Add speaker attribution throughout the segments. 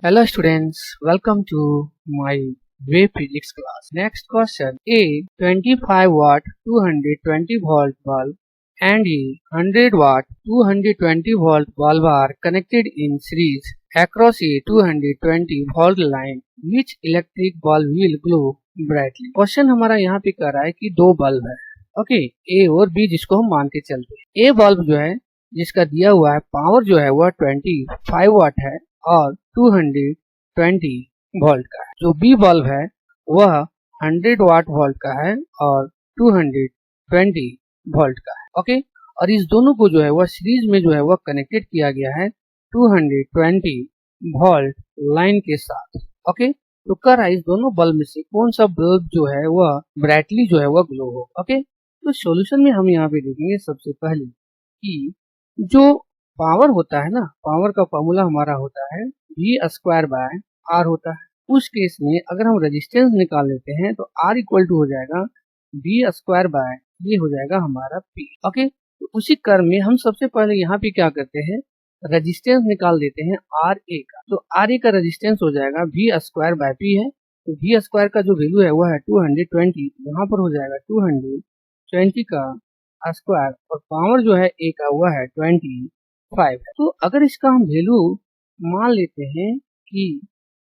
Speaker 1: Hello students, welcome to my wave physics class. Next question. A 25 watt 220 volt bulb and a 100 watt 220 volt bulb are connected in series across a 220 volt line. Which electric bulb will glow brightly? Question हमारा यहाँ पे कर रहा है कि दो bulb है, okay, ए और बी, जिसको हम मान के चलते हैं। ए बल्ब जो है जिसका दिया हुआ है पावर जो है वह 25 वाट है और 220 वोल्ट का है। जो बी बल्ब है वह 100 वाट वोल्ट का है और 220 वोल्ट का है, ओके। और इस दोनों को जो है वह सीरीज में जो है वह कनेक्टेड किया गया है 220 वोल्ट लाइन के साथ, ओके। तो कर रहा है इस दोनों बल्ब में से कौन सा बल्ब जो है वह ब्राइटली जो है वह ग्लो हो, ओके। तो सॉल्यूशन में हम यहाँ पे देखेंगे सबसे पहले कि जो पावर होता है ना, पावर का फॉर्मूला हमारा होता है V²/R होता है। उस केस में अगर हम रेजिस्टेंस निकाल लेते हैं तो R इक्वल टू हो जाएगा V² ये हो जाएगा हमारा P, ओके। तो उसी क्रम में हम सबसे पहले यहाँ पे क्या करते हैं, रेजिस्टेंस निकाल देते हैं RA का। तो RA का रेजिस्टेंस हो जाएगा V²/P है। तो V² का जो वैल्यू है वह है 220, यहाँ पर हो जाएगा 220 का स्क्वायर और पावर जो है ए का हुआ है 25 है। तो अगर इसका हम वैल्यू मान लेते हैं कि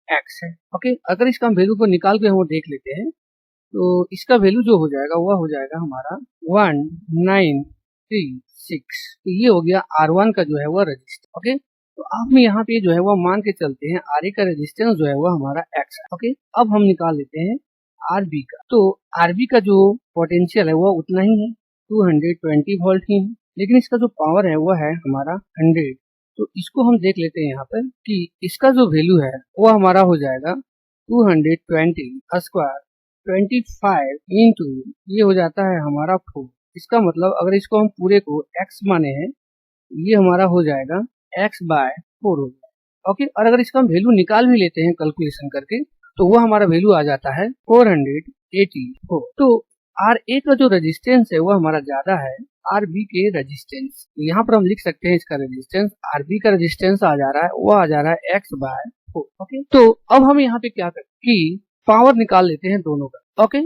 Speaker 1: x है, ओके। अगर इसका हम वैल्यू को निकाल के हम देख लेते हैं तो इसका वैल्यू जो हो जाएगा वह हो जाएगा हमारा 1936। तो ये हो गया R1 का जो है वह रेजिस्टेंस, ओके। तो अब यहाँ पे जो है वह मान के चलते हैं RA का रेजिस्टेंस जो है वह हमारा x है, ओके। अब हम निकाल लेते हैं RB का। तो RB का जो पोटेंशियल है वह उतना ही है, 220 वोल्ट ही है, लेकिन इसका जो पावर है वह है हमारा 100। तो इसको हम देख लेते हैं यहाँ पर कि इसका जो वैल्यू है वह हमारा हो जाएगा 220 स्क्वायर 25 इंटू ये हो जाता है हमारा 4। इसका मतलब अगर इसको हम पूरे को x माने हैं ये हमारा हो जाएगा x/4 हो जाएगा, ओके। और अगर इसका हम वैल्यू निकाल भी लेते हैं कैलकुलेशन करके तो वह हमारा वैल्यू आ जाता है 484। तो RA का जो रेजिस्टेंस है वह हमारा ज्यादा है RB के रेजिस्टेंस। यहाँ पर हम लिख सकते हैं इसका रेजिस्टेंस, RB का रेजिस्टेंस आ जा रहा है वह आ जा रहा है x/4, ओके। तो अब हम यहाँ पे क्या करते हैं कि पावर निकाल लेते हैं दोनों का, ओके।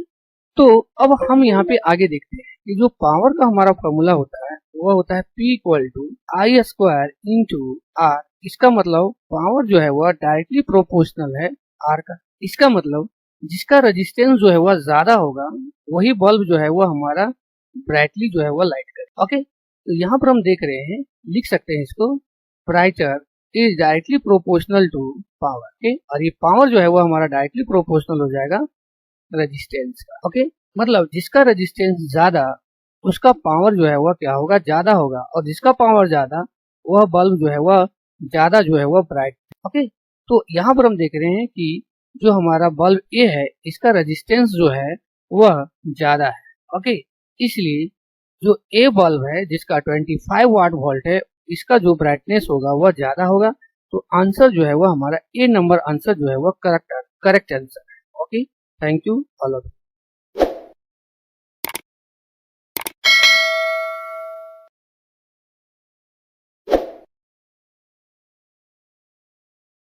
Speaker 1: तो अब हम यहाँ पे आगे देखते हैं कि जो पावर का हमारा फॉर्मूला होता है वह होता है P = I² × R। इसका मतलब पावर जो है वह डायरेक्टली प्रोपोर्शनल है R का। इसका मतलब जिसका रेजिस्टेंस जो है वह ज्यादा होगा वही बल्ब जो है वह हमारा ब्राइटली जो है वह लाइट करे, ओके। तो यहाँ पर हम देख रहे हैं, लिख सकते हैं इसको, brighter is directly proportional to power, okay. और ये पावर जो है वह हमारा डायरेक्टली प्रोपोर्शनल हो जाएगा रेजिस्टेंस का, ओके। मतलब जिसका रेजिस्टेंस ज्यादा उसका पावर जो है वह क्या होगा, ज्यादा होगा, और जिसका पावर ज्यादा वह बल्ब जो है वह ज्यादा जो है वह ब्राइट, ओके। तो यहाँ पर हम देख रहे हैं कि जो हमारा बल्ब ए है इसका रेजिस्टेंस जो है वह ज्यादा है, ओके। इसलिए जो ए बल्ब है जिसका 25 वाट वोल्ट है इसका जो ब्राइटनेस होगा वह ज्यादा होगा। तो आंसर जो है वह हमारा ए नंबर आंसर जो है वह करेक्ट आंसर है, okay. Thank you all of you.